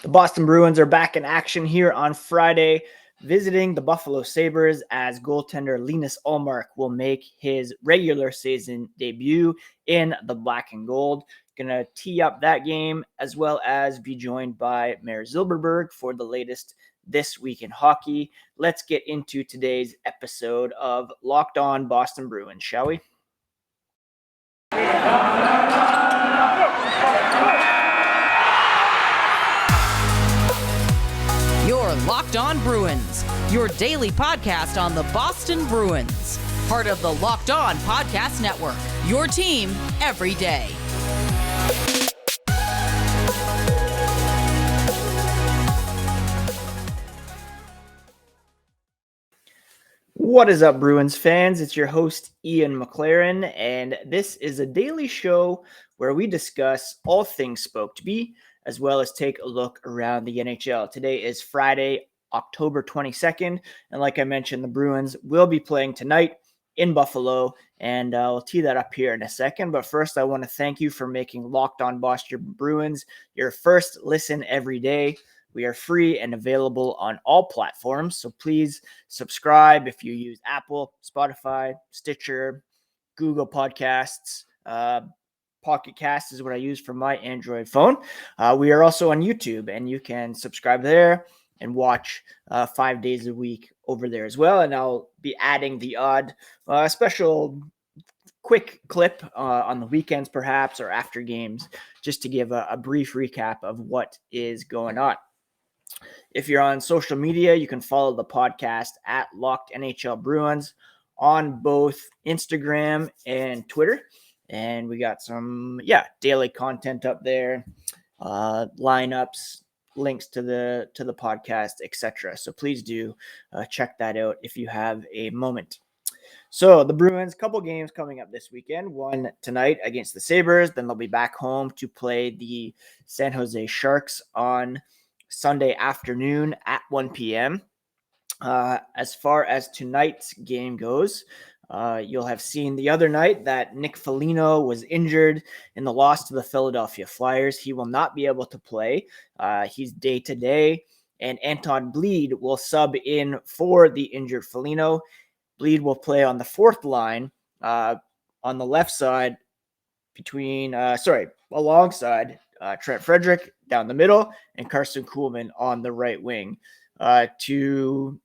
The Boston Bruins are back in action here on Friday, visiting the Buffalo Sabres as goaltender Linus Ullmark will make his regular season debut in the black and gold. Gonna tee up that game as well as be joined by Mer Zylberberg for the latest this week in hockey. Let's get into today's episode of Locked On Boston Bruins, shall we? You're Locked On Bruins, your daily podcast on the Boston Bruins. Part of the Locked On Podcast Network, your team every day. What is up, Bruins fans? It's your host, Ian McLaren, and this is a daily show where we discuss all things Spoke to Be, as well as take a look around the NHL. Today is Friday, October 22nd, and like I mentioned, the Bruins will be playing tonight in Buffalo, and I'll tee that up here in a second. But first, I want to thank you for making Locked On Boston Bruins your first listen every day. We are free and available on all platforms, so please subscribe if you use Apple, Spotify, Stitcher, Google Podcasts. Pocket Cast is what I use for my Android phone. We are also on YouTube, and you can subscribe there and watch 5 days a week over there as well. And I'll be adding the odd special quick clip on the weekends, perhaps, or after games, just to give a brief recap of what is going on. If you're on social media, you can follow the podcast at Locked NHL Bruins on both Instagram and Twitter. And we got some, daily content up there, lineups, links to the podcast, etc. So please do check that out if you have a moment. So the Bruins, couple games coming up this weekend. One tonight against the Sabres. Then they'll be back home to play the San Jose Sharks on Sunday afternoon at 1 p.m. As far as tonight's game goes, you'll have seen the other night that Nick Foligno was injured in the loss to the Philadelphia Flyers. He will not be able to play. He's day-to-day, and Anton Bleed will sub in for the injured Foligno. Bleed will play on the fourth line on the left side alongside Trent Frederick down the middle and Carson Kuhlman on the right wing to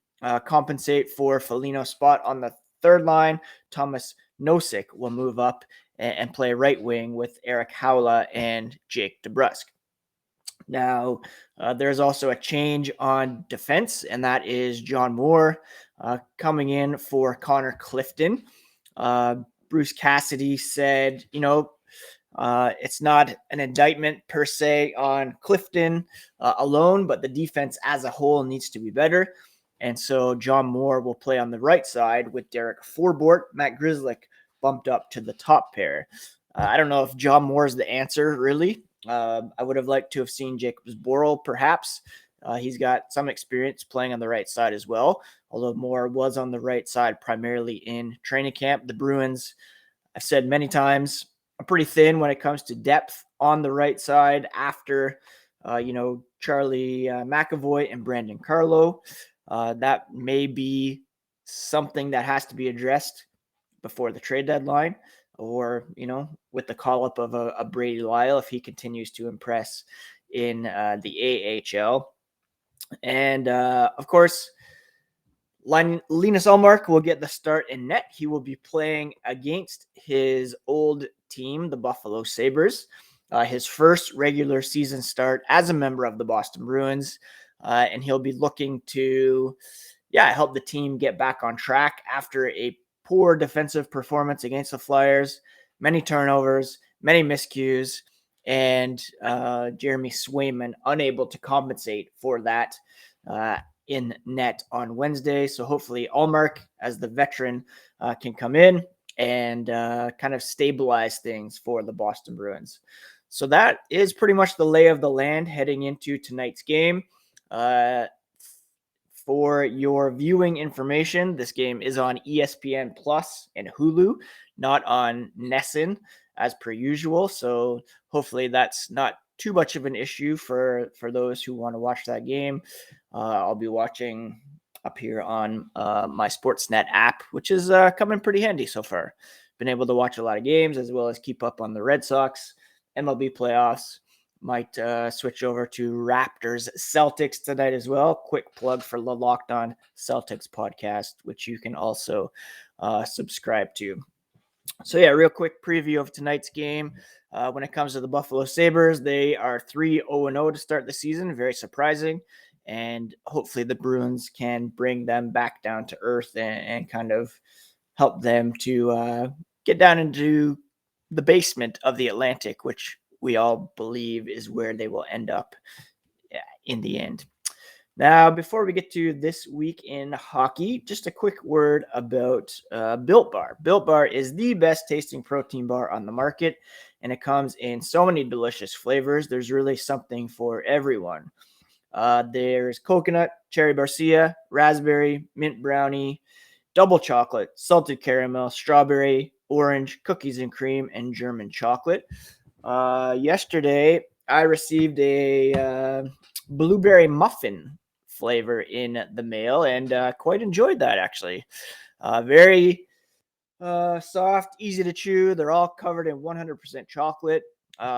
compensate for Foligno's spot on the third line. Thomas Nosek will move up and play right wing with Eric Haula and Jake DeBrusk. Now, there's also a change on defense, and that is John Moore coming in for Connor Clifton. Bruce Cassidy said, it's not an indictment per se on Clifton alone, but the defense as a whole needs to be better. And so John Moore will play on the right side with Derek Forbort, Matt Grzelcyk bumped up to the top pair. I don't know if John Moore is the answer, really. I would have liked to have seen Jacobs Borrell, perhaps. He's got some experience playing on the right side as well, although Moore was on the right side primarily in training camp. The Bruins, I've said many times, are pretty thin when it comes to depth on the right side after, Charlie McAvoy and Brandon Carlo. That may be something that has to be addressed before the trade deadline or, with the call-up of a Brady Lyle if he continues to impress in the AHL. And, of course, Linus Ullmark will get the start in net. He will be playing against his old team, the Buffalo Sabres. His first regular season start as a member of the Boston Bruins. And he'll be looking to, help the team get back on track after a poor defensive performance against the Flyers, many turnovers, many miscues, and Jeremy Swayman unable to compensate for that in net on Wednesday. So hopefully Ullmark, as the veteran, can come in and kind of stabilize things for the Boston Bruins. So that is pretty much the lay of the land heading into tonight's game. For your viewing information, this game is on ESPN Plus and Hulu, not on NESN as per usual. So hopefully that's not too much of an issue for those who want to watch that game. I'll be watching up here on my Sportsnet app, which is coming pretty handy so far. Been able to watch a lot of games as well as keep up on the Red Sox, MLB playoffs. Might switch over to Raptors Celtics tonight as well. Quick plug for the Locked On Celtics podcast, which you can also subscribe to. So yeah, real quick preview of tonight's game. When it comes to the Buffalo Sabres, they are 3-0 to start the season. Very surprising. And hopefully the Bruins can bring them back down to earth and kind of help them to get down into the basement of the Atlantic, which we all believe is where they will end up in the end. Now, before we get to this week in hockey, just a quick word about Built Bar. Built Bar is the best tasting protein bar on the market, and it comes in so many delicious flavors. There's really something for everyone. There's coconut, cherry barcia, raspberry, mint brownie, double chocolate, salted caramel, strawberry, orange, cookies and cream, and German chocolate. Yesterday, I received a blueberry muffin flavor in the mail and quite enjoyed that, actually. Very soft, easy to chew. They're all covered in 100% chocolate.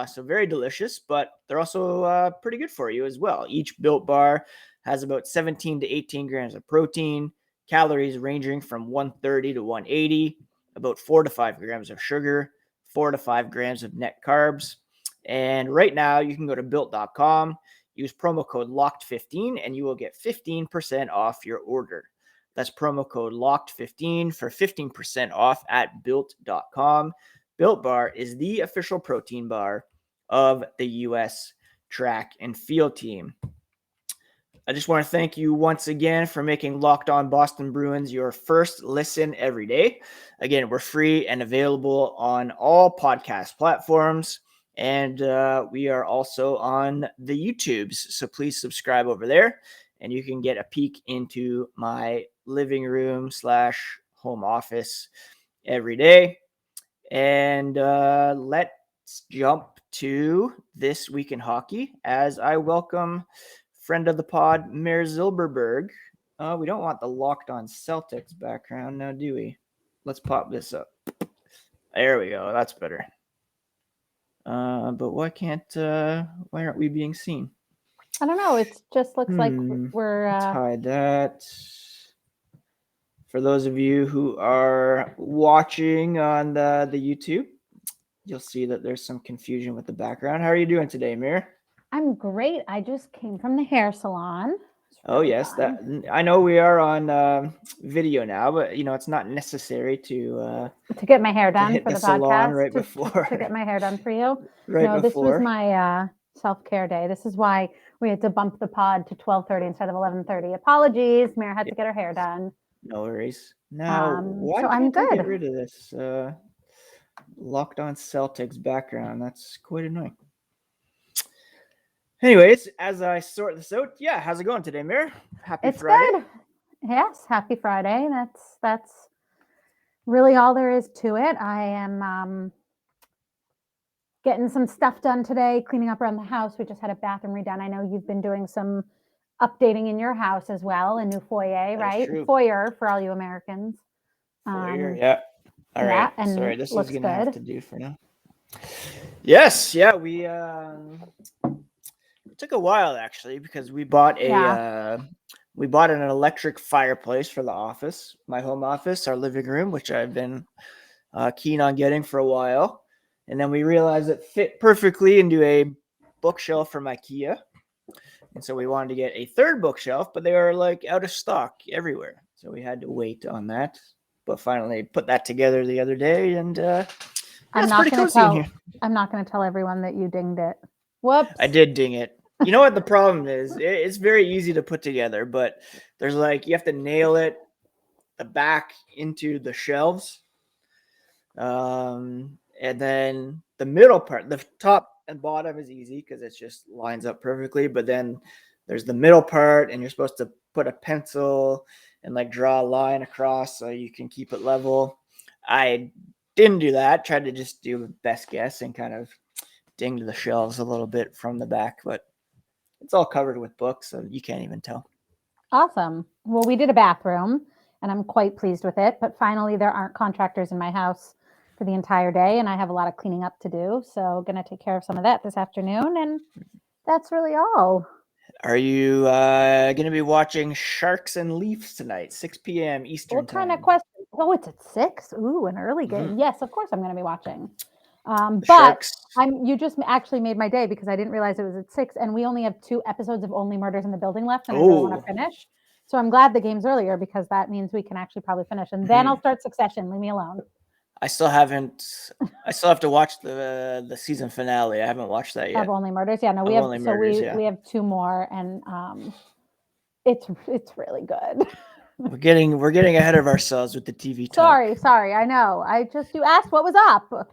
So very delicious, but they're also pretty good for you as well. Each Built Bar has about 17 to 18 grams of protein, calories ranging from 130 to 180, about 4 to 5 grams of sugar, 4 to 5 grams of net carbs. And right now you can go to built.com, use promo code LOCKED15, and you will get 15% off your order. That's promo code LOCKED15 for 15% off at built.com. Built Bar is the official protein bar of the U.S. track and field team. I just want to thank you once again for making Locked On Boston Bruins your first listen every day. Again, we're free and available on all podcast platforms, and we are also on the YouTubes. So please subscribe over there, and you can get a peek into my living room / home office every day. And let's jump to this week in hockey as I welcome friend of the pod, Mer Zylberberg. We don't want the Locked On Celtics background now, do we? Let's pop this up. There we go. That's better. But why aren't we being seen? I don't know. It just looks like we're hide that. For those of you who are watching on the YouTube, you'll see that there's some confusion with the background. How are you doing today, Mir? I'm great. I just came from the hair salon. Oh, yes. That I know we are on video now, but, it's not necessary to get my hair done for the salon podcast. Right before. To get my hair done for you. Before. This was my self-care day. This is why we had to bump the pod to 12:30 instead of 11:30. Apologies. Mary had to get her hair done. No worries. Now, why I'm can't I good. get rid of this Locked On Celtics background? That's quite annoying. Anyways, as I sort this out, how's it going today, Mir? Happy Friday. It's good. Yes, happy Friday. That's really all there is to it. I am getting some stuff done today, cleaning up around the house. We just had a bathroom redone. I know you've been doing some updating in your house as well, a new foyer, right? True. Foyer for all you Americans. Foyer, yeah. All right. And sorry, this is going to have good. to do for now. Yes, yeah, we it took a while actually because we bought an electric fireplace for the office, my home office, our living room, which I've been keen on getting for a while. And then we realized it fit perfectly into a bookshelf from IKEA. And so we wanted to get a third bookshelf, but they were like out of stock everywhere. So we had to wait on that. But finally put that together the other day, and I'm not going to tell everyone that you dinged it. Whoops. I did ding it. You know what the problem is? It's very easy to put together, but there's you have to nail it the back into the shelves. And then the middle part, the top and bottom is easy because it just lines up perfectly. But then there's the middle part, and you're supposed to put a pencil and draw a line across so you can keep it level. I didn't do that. Tried to just do best guess and kind of dinged the shelves a little bit from the back, but it's all covered with books, so you can't even tell. Awesome. Well, we did a bathroom, and I'm quite pleased with it. But finally, there aren't contractors in my house for the entire day, and I have a lot of cleaning up to do. So, going to take care of some of that this afternoon, and that's really all. Are you going to be watching Sharks and Leafs tonight, 6 p.m. Eastern What time? kind of question? Oh, it's at 6. Ooh, an early game. Mhm. Yes, of course I'm going to be watching. The But Sharks. you just actually made my day because I didn't realize it was at 6, and we only have 2 episodes of Only Murders in the Building left, and I really want Oh. to finish. So I'm glad the game's earlier because that means we can actually probably finish, and then I'll start Succession. Leave me alone. I still have to watch the season finale. I haven't watched that yet. Of Only Murders, yeah. No, we Of have Only so Murders, we yeah. we have 2 more, and it's really good. We're getting ahead of ourselves with the TV talk. Sorry. I know. You asked what was up.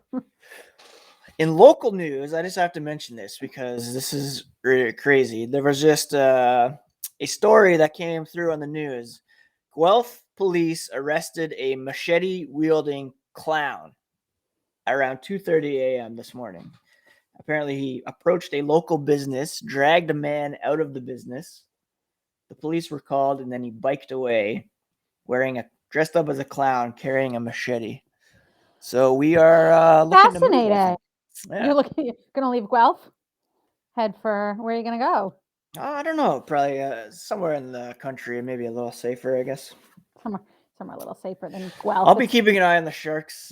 In local news, I just have to mention this because this is really crazy. There was just a story that came through on the news. Guelph police arrested a machete-wielding clown around 2:30 a.m. this morning. Apparently, he approached a local business, dragged a man out of the business. The police were called, and then he biked away, dressed up as a clown, carrying a machete. So we are looking to move. Fascinating. Yeah. You're gonna leave Guelph? Head for where are you gonna go? I don't know. Probably somewhere in the country, maybe a little safer, I guess. Somewhere a little safer than Guelph. I'll be keeping an eye on the Sharks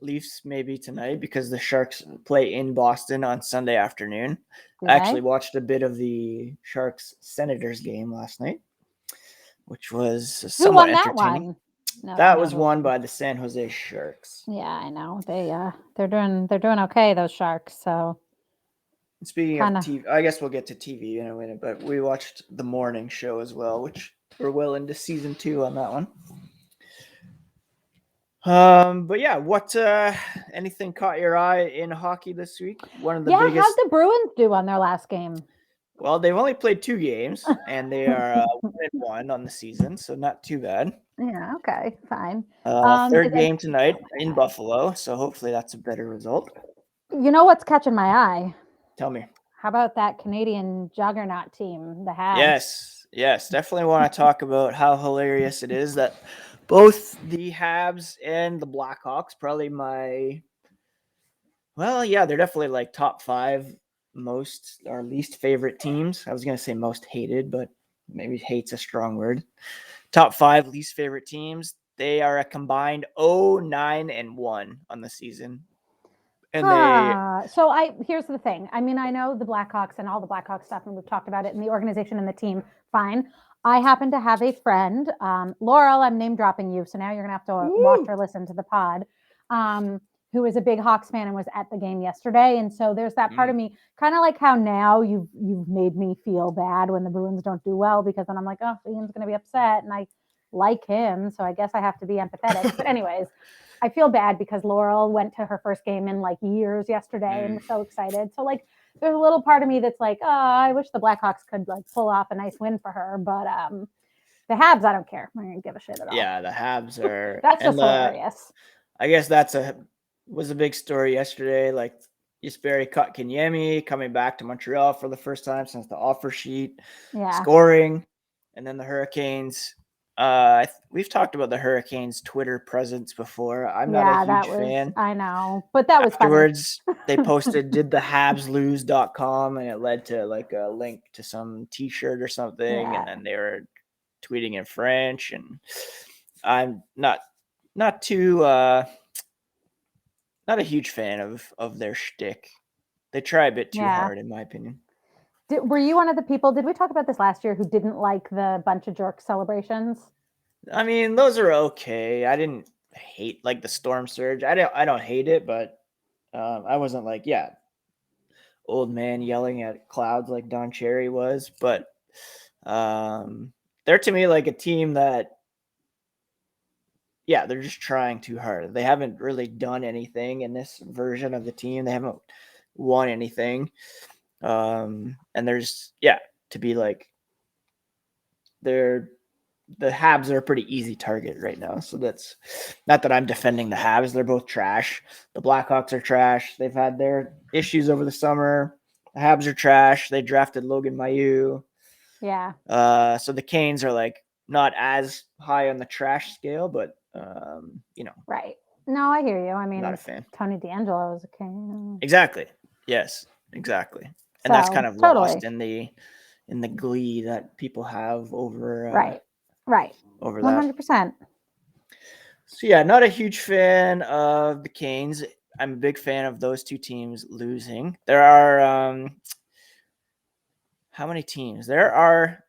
Leafs maybe tonight because the Sharks play in Boston on Sunday afternoon. I actually watched a bit of the Sharks Senators game last night, which was somewhat entertaining. One? No, that was won by the San Jose Sharks. Yeah, I know. They're doing okay, those Sharks. So speaking of TV, I guess we'll get to TV in a minute, but we watched the morning show as well, which we're well into season 2 on that one. But yeah, what anything caught your eye in hockey this week? One of the biggest. How'd the Bruins do on their last game? Well, they've only played 2 games, and they are 1-1 on the season, so not too bad. Yeah, okay, fine. Third game tonight in Buffalo, so hopefully that's a better result. You know what's catching my eye? Tell me. How about that Canadian juggernaut team, the Habs? Yes, definitely want to talk about how hilarious it is that both the Habs and the Blackhawks, probably they're definitely like top 5 most or least favorite teams. I was going to say most hated, but maybe hate's a strong word. Top 5 least favorite teams. They are a combined 0-9-1 on the season. And here's the thing. I mean, I know the Blackhawks and all the Blackhawks stuff, and we've talked about it in the organization and the team. Fine. I happen to have a friend, Laurel, I'm name dropping you, so now you're going to have to watch or listen to the pod, who is a big Hawks fan and was at the game yesterday. And so there's that part of me, kind of like how now you've made me feel bad when the Bruins don't do well, because then I'm like, oh, Ian's going to be upset, and I like him, so I guess I have to be empathetic. But anyways, I feel bad because Laurel went to her first game in like years yesterday and was so excited. So like, there's a little part of me that's like, oh, I wish the Blackhawks could like pull off a nice win for her. But the Habs, I don't care. I don't give a shit at all. Yeah, the Habs are. That's just hilarious. I guess was a big story yesterday. Like Jesperi Kotkaniemi coming back to Montreal for the first time since the offer sheet, scoring, and then the Hurricanes. We've talked about the Hurricanes' Twitter presence before. I'm not a huge fan. I know, but that was afterwards. They posted "Did the Habs lose?".com, and it led to like a link to some T-shirt or something, and then they were tweeting in French. And I'm not a huge fan of their shtick. They try a bit too hard, in my opinion. Were you one of the people, did we talk about this last year, who didn't like the bunch of jerk celebrations? I mean, those are okay. I didn't hate like the storm surge. I don't hate it, but I wasn't like, old man yelling at clouds like Don Cherry was. But they're to me like a team that, they're just trying too hard. They haven't really done anything in this version of the team. They haven't won anything. And there's to be like they're the Habs are a pretty easy target right now. So that's not that I'm defending the Habs. They're both trash. The Blackhawks are trash. They've had their issues over the summer. The Habs are trash. They drafted Logan Mailloux. Yeah. So the Canes are like not as high on the trash scale, but Right. No, I hear you. I mean, not a fan. Tony D'Angelo is a king. Exactly. Yes, exactly. And that's kind of totally lost in the glee that people have over right. over that. 100%. So yeah, not a huge fan of the Canes. I'm a big fan of those two teams losing. There are how many teams? There are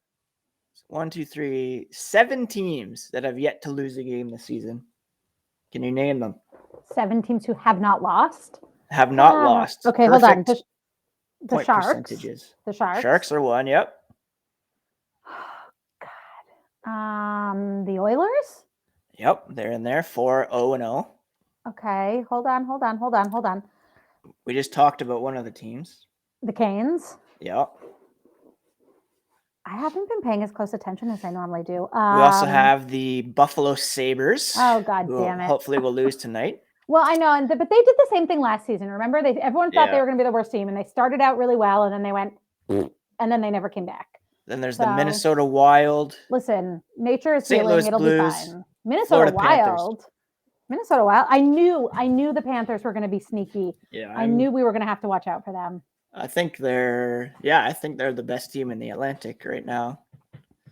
7 teams that have yet to lose a game this season. Can you name them? 7 teams who have not lost. Have not lost. Okay, hold on. The point Sharks. Percentages. The Sharks. Sharks are one. Yep. Oh, God. The Oilers. Yep, they're in there 4-0-0. Okay, hold on. We just talked about one of the teams. The Canes. Yep. I haven't been paying as close attention as I normally do. We also have the Buffalo Sabres. Oh, God damn it. Hopefully we'll lose tonight. Well, I know, but they did the same thing last season. Remember, everyone thought they were going to be the worst team, and they started out really well, and then they went, and then they never came back. Then there's the Minnesota Wild. Listen, nature is St. healing. Louis It'll Blues, be fine. Minnesota Wild. I knew the Panthers were going to be sneaky. Yeah, I knew we were going to have to watch out for them. I think they're the best team in the Atlantic right now.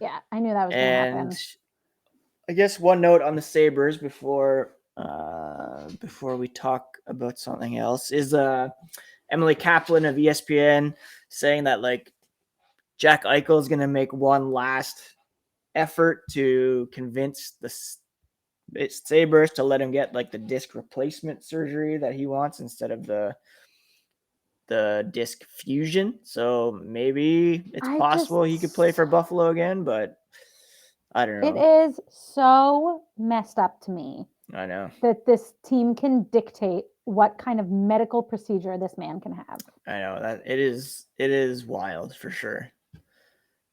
Yeah, I knew that was going to happen. I guess one note on the Sabres before we talk about something else is Emily Kaplan of ESPN saying that like Jack Eichel is going to make one last effort to convince the Sabres to let him get like the disc replacement surgery that he wants instead of the disc fusion. So maybe it's possible he could play for Buffalo again, but I don't know. It is so messed up to me. I know that this team can dictate what kind of medical procedure this man can have. I know that it is wild for sure.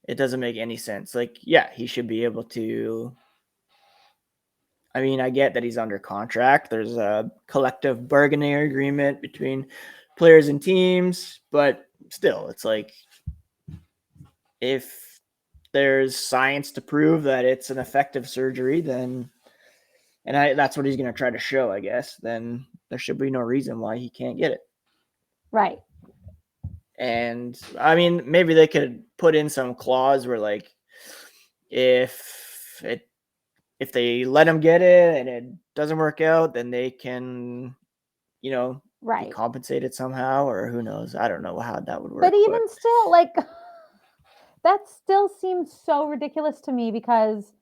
It doesn't make any sense. Like, yeah, he should be able to. I mean, I get that he's under contract. There's a collective bargaining agreement between players and teams, but still, it's like if there's science to prove that it's an effective surgery, then, that's what he's going to try to show, I guess, then there should be no reason why he can't get it. Right. And I mean, maybe they could put in some clause where like, if they let him get it and it doesn't work out, then they can, be compensated somehow, or who knows? I don't know how that would work. But even still, like, that still seems so ridiculous to me because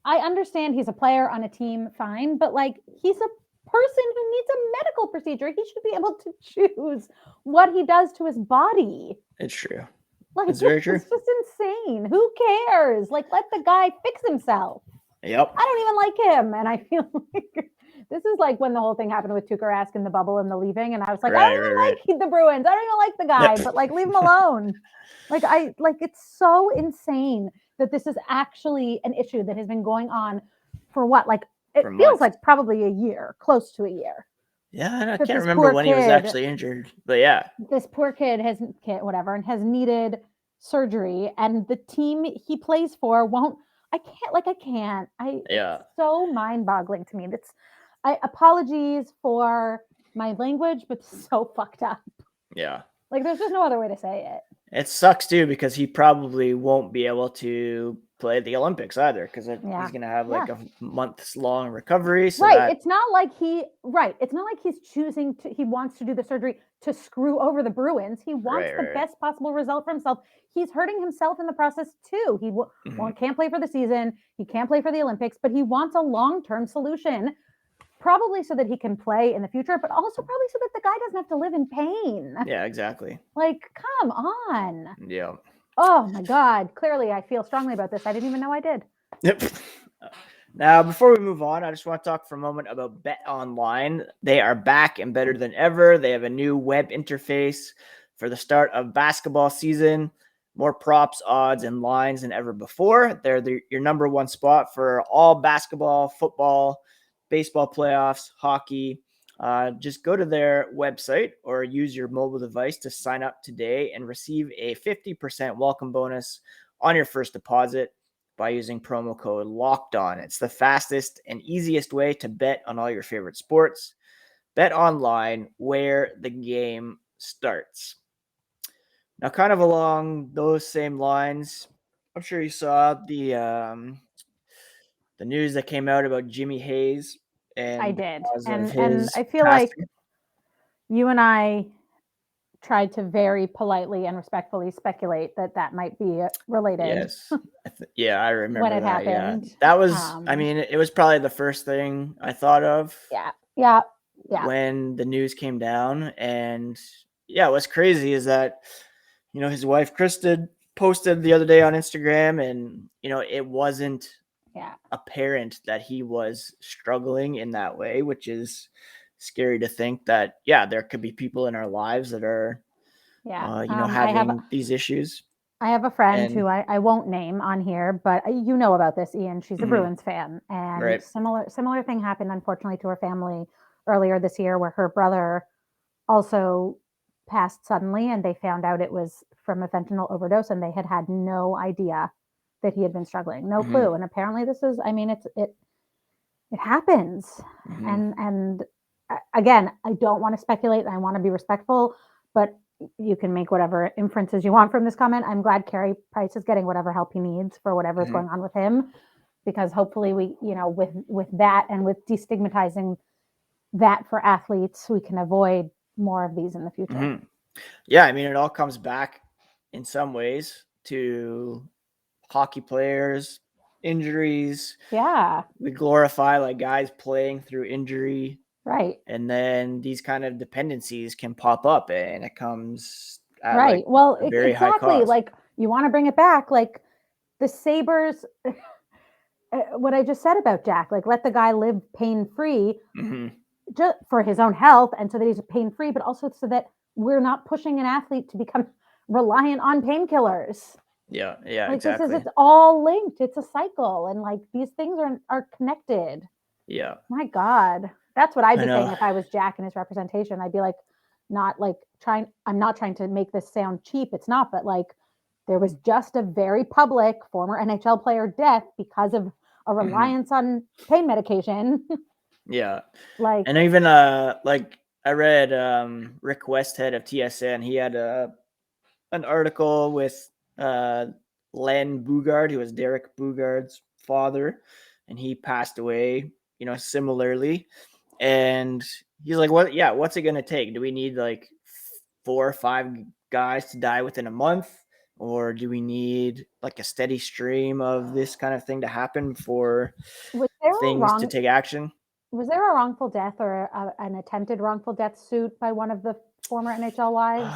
I understand he's a player on a team, fine, but like he's a person who needs a medical procedure. He should be able to choose what he does to his body. It's true. Like, it's very true. It's just insane. Who cares? Like, let the guy fix himself. Yep. I don't even like him. And I feel like this is like when the whole thing happened with Tuukka Rask and the bubble and the leaving. And I was like, I don't even like the Bruins. I don't even like the guy, but like, leave him alone. It's so insane that this is actually an issue that has been going on for what? Like, it feels months. Like probably a year, close to a year. Yeah, I can't remember when he was actually injured, but yeah. This poor kid has needed surgery, and the team he plays for won't. I can't. It's so mind-boggling to me. Apologies for my language, but so fucked up. Yeah. Like, there's just no other way to say it. It sucks too because he probably won't be able to play at the Olympics either because he's going to have like a month's long recovery. So It's not like he's choosing to. He wants to do the surgery to screw over the Bruins. He wants the best possible result for himself. He's hurting himself in the process too. He can't play for the season. He can't play for the Olympics, but he wants a long-term solution. Probably so that he can play in the future, but also probably so that the guy doesn't have to live in pain. Yeah, exactly. Like, come on. Yeah. Oh my God. Clearly, I feel strongly about this. I didn't even know I did. Yep. Now, before we move on, I just want to talk for a moment about BetOnline. They are back and better than ever. They have a new web interface for the start of basketball season. more props, odds, and lines than ever before. They're your number one spot for all basketball, football, baseball playoffs, hockey. Just go to their website or use your mobile device to sign up today and receive a 50% welcome bonus on your first deposit by using promo code LOCKEDON. It's the fastest and easiest way to bet on all your favorite sports. Bet online, where the game starts. Now, kind of along those same lines, I'm sure you saw the news that came out about Jimmy Hayes and I did. because of And his I feel like passing. you and I tried to very politely and respectfully speculate that might be related. Yes. Yeah, I remember when it that. happened. Yeah. That was, I mean, it was probably the first thing I thought of Yeah. when the news came down. And yeah, what's crazy is that, his wife, Krista, posted the other day on Instagram, and, it wasn't apparent that he was struggling in that way, which is scary to think that, there could be people in our lives that are, having these issues. I have a friend who I won't name on here, but you know about this, Ian. She's a Bruins fan, and similar thing happened, unfortunately, to her family earlier this year, where her brother also passed suddenly, and they found out it was from a fentanyl overdose, and they had no idea that he had been struggling, no clue. And apparently, this is, I mean, it happens, and again, I don't want to speculate. I want to be respectful, but you can make whatever inferences you want from this comment. I'm glad Carey Price is getting whatever help he needs for whatever's going on with him, because hopefully we, with that and with destigmatizing that for athletes, we can avoid more of these in the future. Yeah, I mean, it all comes back in some ways to hockey players, injuries. Yeah. We glorify like guys playing through injury. Right. And then these kind of dependencies can pop up, and it comes at right. Well, a very high exactly. cost. Like, you want to bring it back, like the Sabres, what I just said about Jack, like, let the guy live pain-free just for his own health, and so that he's pain-free, but also so that we're not pushing an athlete to become reliant on painkillers. Yeah, like, exactly. It's all linked. It's a cycle, and like these things are connected. Yeah. My God. That's what I'd be saying if I was Jack and his representation. I'd be like, I'm not trying to make this sound cheap. It's not, but like, there was just a very public former NHL player death because of a reliance on pain medication. Yeah. Like, and even like I read Rick Westhead of TSN. He had an article with Len Bugard, who was Derek Bugard's father, and he passed away, similarly. And he's like, what's it going to take? Do we need like 4 or 5 guys to die within a month? Or do we need like a steady stream of this kind of thing to happen for things to take action? Was there a wrongful death or an attempted wrongful death suit by one of the former NHL wives?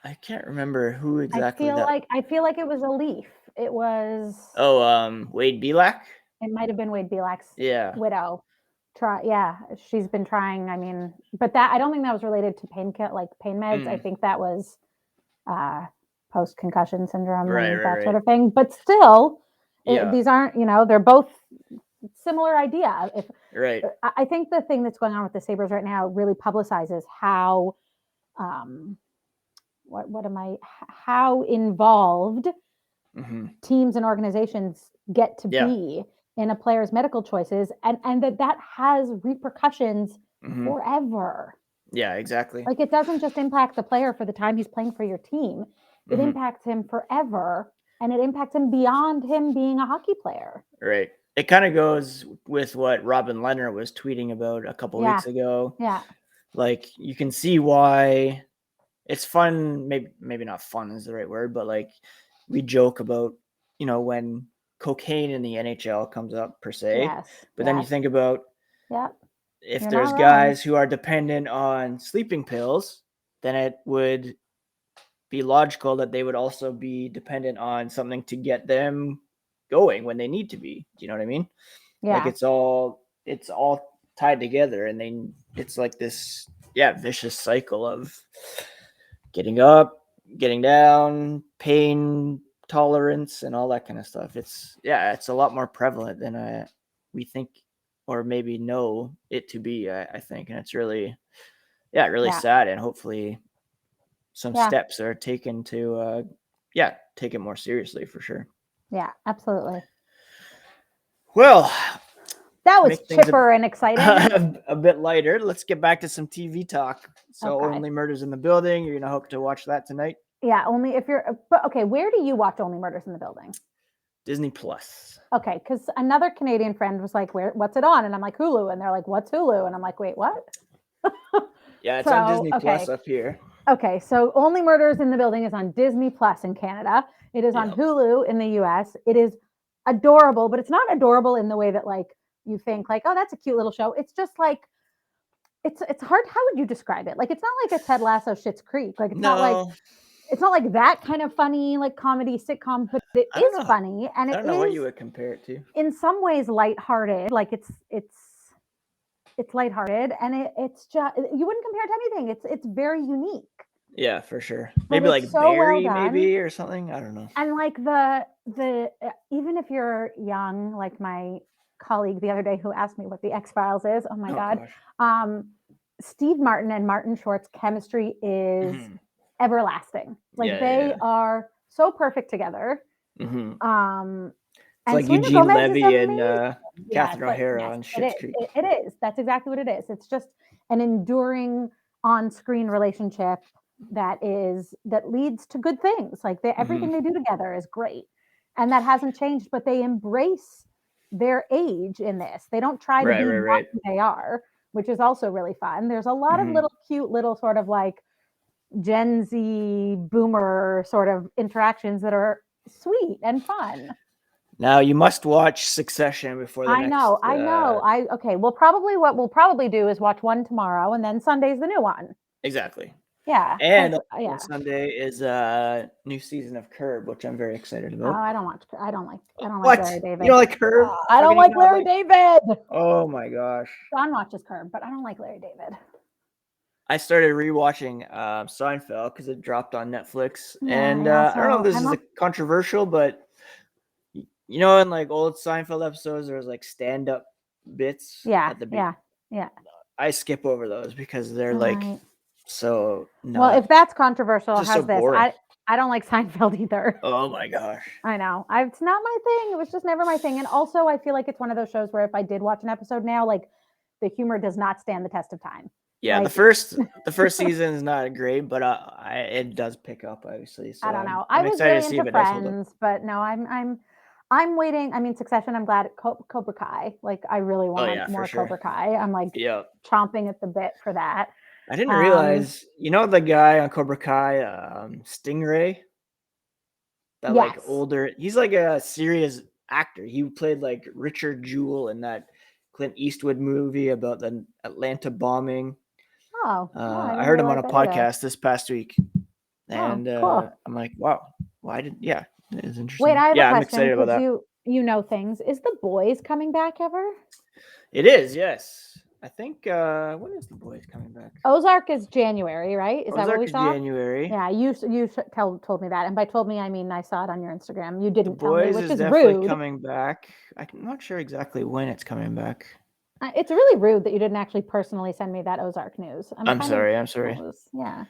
I can't remember who exactly. I feel like it was a Leaf. It was. Wade Belak? It might have been Wade Belak's widow. She's been trying. I mean, but that, I don't think that was related to pain meds. I think that was post-concussion syndrome and that sort of thing. But still, these aren't, they're both similar idea. I think the thing that's going on with the Sabres right now really publicizes how how involved teams and organizations get to be in a player's medical choices, and that has repercussions forever. Yeah, exactly. Like, it doesn't just impact the player for the time he's playing for your team. It impacts him forever, and it impacts him beyond him being a hockey player. Right. It kind of goes with what Robin Leonard was tweeting about a couple weeks ago. Yeah. Like, you can see why it's fun. Maybe not fun is the right word, but like, we joke about, when cocaine in the NHL comes up per se. But then you think about if there's guys who are dependent on sleeping pills, then it would be logical that they would also be dependent on something to get them going when they need to be. Do you know what I mean? Yeah. Like, it's all tied together, and it's like this vicious cycle of getting up, getting down, pain tolerance, and all that kind of stuff. It's a lot more prevalent than we think, or maybe know it to be. I think, and it's really sad, and hopefully some steps are taken to take it more seriously for sure. Yeah, absolutely. Well, that was chipper and exciting. A bit lighter. Let's get back to some TV talk. So Only Murders in the Building. You're gonna hope to watch that tonight? Yeah, only if you're. But okay, where do you watch Only Murders in the Building? Disney Plus. Okay, because another Canadian friend was like, "What's it on?" And I'm like, "Hulu," and they're like, "What's Hulu?" And I'm like, "Wait, what?" Yeah, it's on Disney Plus up here. Okay, so Only Murders in the Building is on Disney Plus in Canada. It is on Hulu in the US. It is adorable, but it's not adorable in the way that like you think like, oh, that's a cute little show. It's just like it's hard. How would you describe it? Like it's not like a Ted Lasso Schitt's Creek. Like it's not like that kind of funny like comedy sitcom, but it is funny and I don't know what you would compare it to. In some ways lighthearted. Like it's lighthearted and it's just you wouldn't compare it to anything. It's very unique. Yeah, for sure. Maybe like so Barry, maybe or something. I don't know. And like the even if you're young, like my colleague the other day who asked me what the X-Files is. Oh my God. Gosh. Steve Martin and Martin Short's chemistry is everlasting. Like they are so perfect together. Mm-hmm. It's like Eugene Levy and Catherine O'Hara on Schitt's Creek. It is. That's exactly what it is. It's just an enduring on-screen relationship that leads to good things. Like everything they do together is great. And that hasn't changed, but they embrace their age in this. They don't try to be what they are, which is also really fun. There's a lot of little cute little sort of like Gen Z boomer sort of interactions that are sweet and fun. Now you must watch Succession before the I know. What we'll probably do is watch one tomorrow, and then Sunday's the new one. Exactly. Yeah. And Sunday is a new season of Curb, which I'm very excited about. Oh, I don't like Larry David. You don't like Curb? I don't like Larry David. Oh my gosh. John watches Curb, but I don't like Larry David. I started rewatching Seinfeld because it dropped on Netflix, and I don't know if this is controversial, but you know, in like old Seinfeld episodes, there's like stand-up bits. At the beginning. Yeah. I skip over those because they're like so. Well, if that's controversial, how's this? Boring. I don't like Seinfeld either. Oh my gosh. I know. It's not my thing. It was just never my thing. And also, I feel like it's one of those shows where if I did watch an episode now, like the humor does not stand the test of time. Yeah, like, the first season is not great, but it does pick up obviously. So I don't know. I'm I was excited really to see into if it does hold up. Friends, but no, I'm waiting. I mean, Succession. I'm glad Cobra Kai. Like, I really want more Cobra Kai. I'm like chomping at the bit for that. I didn't realize, you know, the guy on Cobra Kai, Stingray. That like older. He's like a serious actor. He played like Richard Jewell in that Clint Eastwood movie about the Atlanta bombing. Oh, I heard him on a podcast this past week, and cool. I'm like, wow, why did it's interesting. Wait, I have a question. I'm excited about that. You know things. Is The Boys coming back ever? It is, yes. I think when is The Boys coming back? Ozark is January, right? Is that what we saw? January. Yeah, you told me that, and by told me I mean I saw it on your Instagram. You didn't tell me, which is definitely rude. Coming back. I'm not sure exactly when it's coming back. It's really rude that you didn't actually personally send me that Ozark news. I'm sorry. Yeah.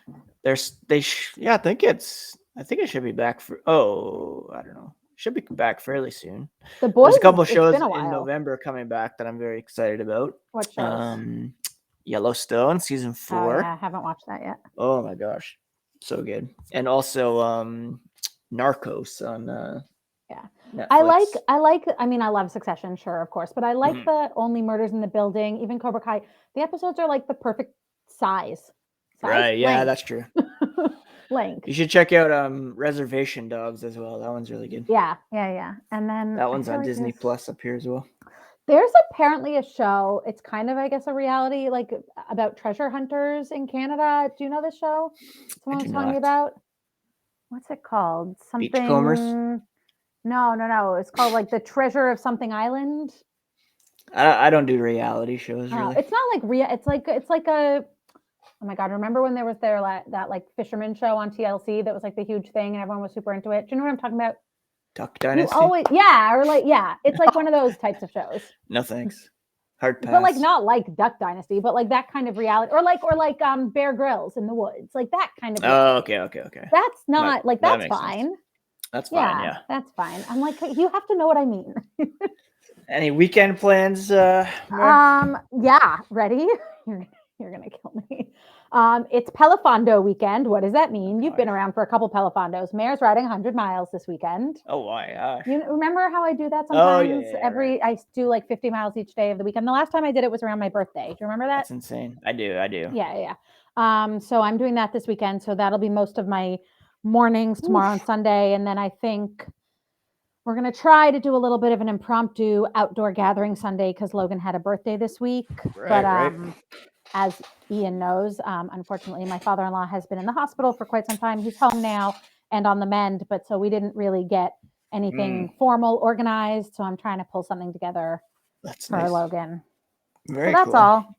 I think it should be back for. Oh, I don't know. Should be back fairly soon. The Boys. There's a couple shows in November coming back that I'm very excited about. What shows? Yellowstone season 4. Oh, yeah, I haven't watched that yet. Oh my gosh, so good. And also Narcos on. Netflix. I mean, I love Succession, sure, of course, but I like the Only Murders in the Building, even Cobra Kai. The episodes are like the perfect size. Right? Yeah, length. That's true. Length. You should check out Reservation Dogs as well. That one's really good. Yeah. And then that one's on Disney Plus up here as well. There's apparently a show. It's kind of, I guess, a reality like about treasure hunters in Canada. Do you know this show? Someone was telling me about. What's it called? Something. Beachcombers? No. It's called like the Treasure of Something Island. I don't do reality shows really. It's not like it's like a. Oh my God. Remember when there was that like fisherman show on TLC that was like the huge thing and everyone was super into it? Do you know what I'm talking about? Duck Dynasty? It's like one of those types of shows. No thanks. Hard pass. But like not like Duck Dynasty, but like that kind of reality, or like Bear Grylls in the woods, like that kind of reality. Oh, okay. That's not like that that's makes fine. sense. That's fine, yeah. That's fine. I'm like, you have to know what I mean. Any weekend plans? Yeah, ready? You're gonna kill me. It's Pelafondo weekend. What does that mean? You've been around for a couple Pelafondos. Mer's riding 100 miles this weekend. Oh, why? You remember how I do that sometimes? Right. I do like 50 miles each day of the weekend. The last time I did it was around my birthday. Do you remember that? That's insane. I do. Yeah. So I'm doing that this weekend. So that'll be most of my mornings tomorrow and Sunday. And then I think we're going to try to do a little bit of an impromptu outdoor gathering Sunday because Logan had a birthday this week. Right. As Ian knows, unfortunately, my father-in-law has been in the hospital for quite some time. He's home now and on the mend, but so we didn't really get anything formal organized. So I'm trying to pull something together for nice. Logan. Very so that's cool. all.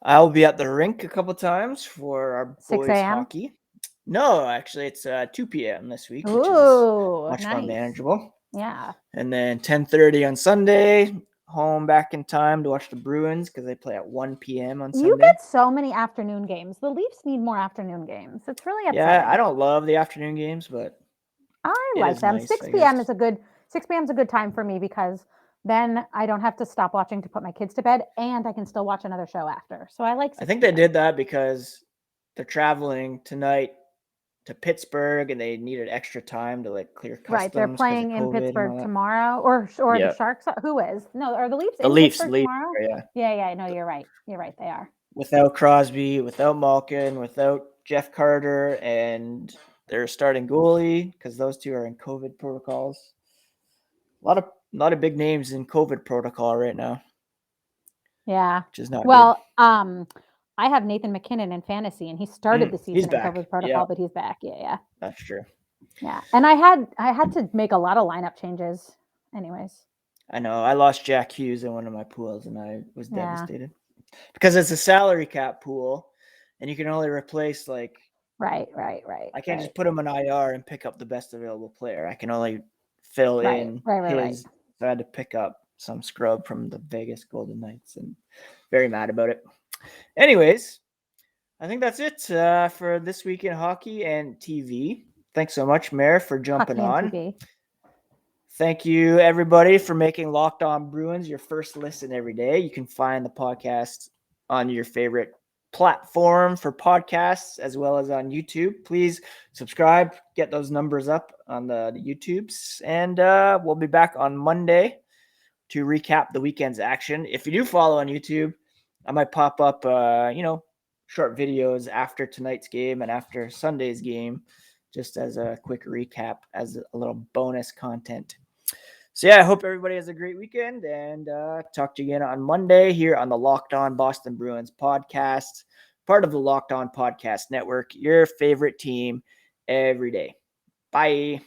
I'll be at the rink a couple times for our boys 6 a.m. hockey. No, actually, it's 2 p.m. this week, which Ooh, is much nice. more manageable. Yeah. And then 10:30 on Sunday, home back in time to watch the Bruins because they play at 1 p.m. on Sunday. You get so many afternoon games. The Leafs need more afternoon games. It's really upsetting. Yeah, I don't love the afternoon games, but I like them. Nice, 6 p.m. is a good time for me because then I don't have to stop watching to put my kids to bed and I can still watch another show after. So I like 6 I think they did that because they're traveling tonight to Pittsburgh and they needed extra time to like clear customs. Right, they're playing in Pittsburgh tomorrow, or the Sharks. Who is? No, are the Leafs in Pittsburgh tomorrow? Yeah. No, you're right. They are. Without Crosby, without Malkin, without Jeff Carter, and they're starting goalie because those two are in COVID protocols. A lot of big names in COVID protocol right now. Yeah, which is not good. I have Nathan McKinnon in fantasy, and he started the season in COVID protocol, but he's back. Yeah, that's true. Yeah, and I had to make a lot of lineup changes. Anyways, I know I lost Jack Hughes in one of my pools, and I was devastated because it's a salary cap pool, and you can only replace like. Right. I can't just put him on IR and pick up the best available player. I can only fill in his. So I had to pick up some scrub from the Vegas Golden Knights, and very mad about it. Anyways, I think that's it for this week in hockey and TV. Thanks so much, Mer, for jumping on. TV. Thank you, everybody, for making Locked On Bruins your first listen every day. You can find the podcast on your favorite platform for podcasts as well as on YouTube. Please subscribe, get those numbers up on the YouTubes, and we'll be back on Monday to recap the weekend's action. If you do follow on YouTube, I might pop up, short videos after tonight's game and after Sunday's game, just as a quick recap, as a little bonus content. So, I hope everybody has a great weekend, and talk to you again on Monday here on the Locked On Boston Bruins podcast, part of the Locked On Podcast Network, your favorite team every day. Bye.